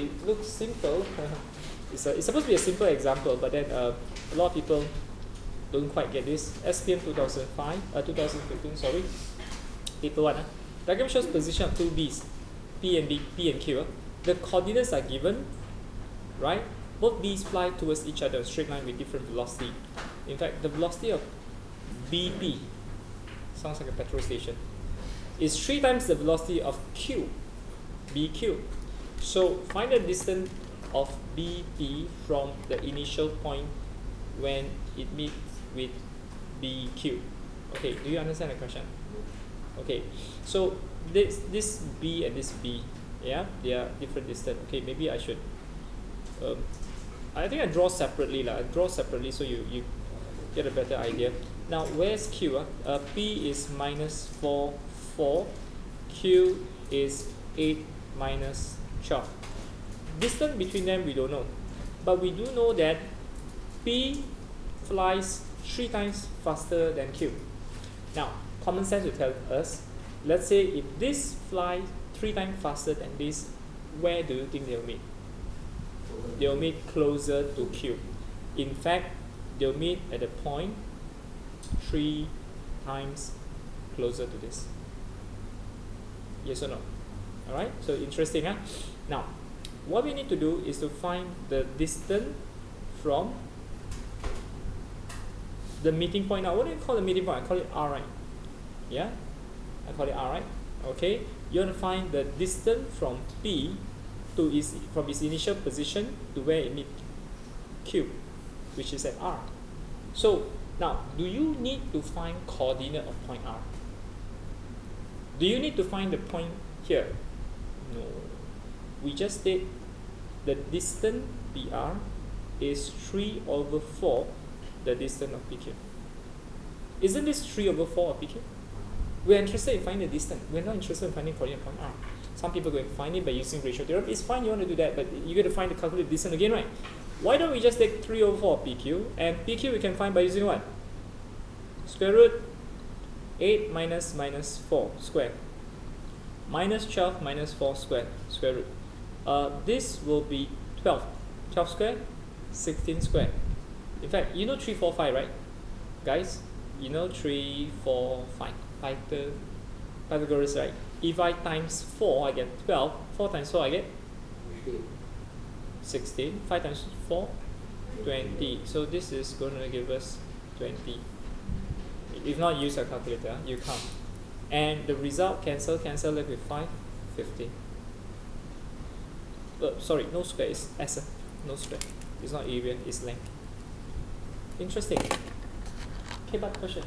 It looks simple. It's supposed to be a simple example, but then a lot of people don't quite get this. SPM 2015, sorry. Paper 1. Diagram shows position of two B's, P and Q. The coordinates are given, right? Both B's fly towards each other in a straight line with different velocity. In fact, the velocity of BP, sounds like a petrol station, is 3 times the velocity of Q, BQ. So find the distance of BP from the initial point when it meets with BQ. Okay, do you understand the question? Okay, so this B and this B, yeah, they are different distance. Okay, maybe I should, I think I draw separately I draw separately so you get a better idea. Now where's Q? P is minus 4, Q is 8 minus 12. Distance between them we don't know, but we do know that P flies 3 times faster than Q. Now common sense will tell us, let's say if this flies 3 times faster than this, where do you think they'll meet? They'll meet closer to Q. In fact, they'll meet at a point 3 times closer to this. Yes or no? Alright, so interesting, huh? Now, what we need to do is to find the distance from the meeting point. Now, what do you call the meeting point? I call it R, right? Yeah? I call it R, right? Okay, you want to find the distance from P to from its initial position to where it meets Q, which is at R. So, now, do you need to find coordinate of point R? Do you need to find the point here? No. We just state the distance PR is 3 over 4 the distance of PQ. Isn't this 3 over 4 of PQ? We're interested in finding the distance. We're not interested in finding coordinate point R. Some people go and find it by using ratio theorem. It's fine, you want to do that, but you got to find the calculated distance again, right? Why don't we just take 3 over 4 of PQ, and PQ we can find by using what? Square root 8 minus 4 square. Minus 12 minus 4 square root. This will be 12. 12 square, 16 square. In fact, you know 3, 4, 5, right? Guys, you know 3, 4, 5. Pythagoras, right? If I times 4, I get 12. 4 times 4, I get 16. 5 times 4, 20. So this is going to give us 20. If not, use a calculator. You count. And the result cancel it with 5, 15. Sorry, no square, it's S. No square. It's not area, it's length. Interesting. Okay, but question.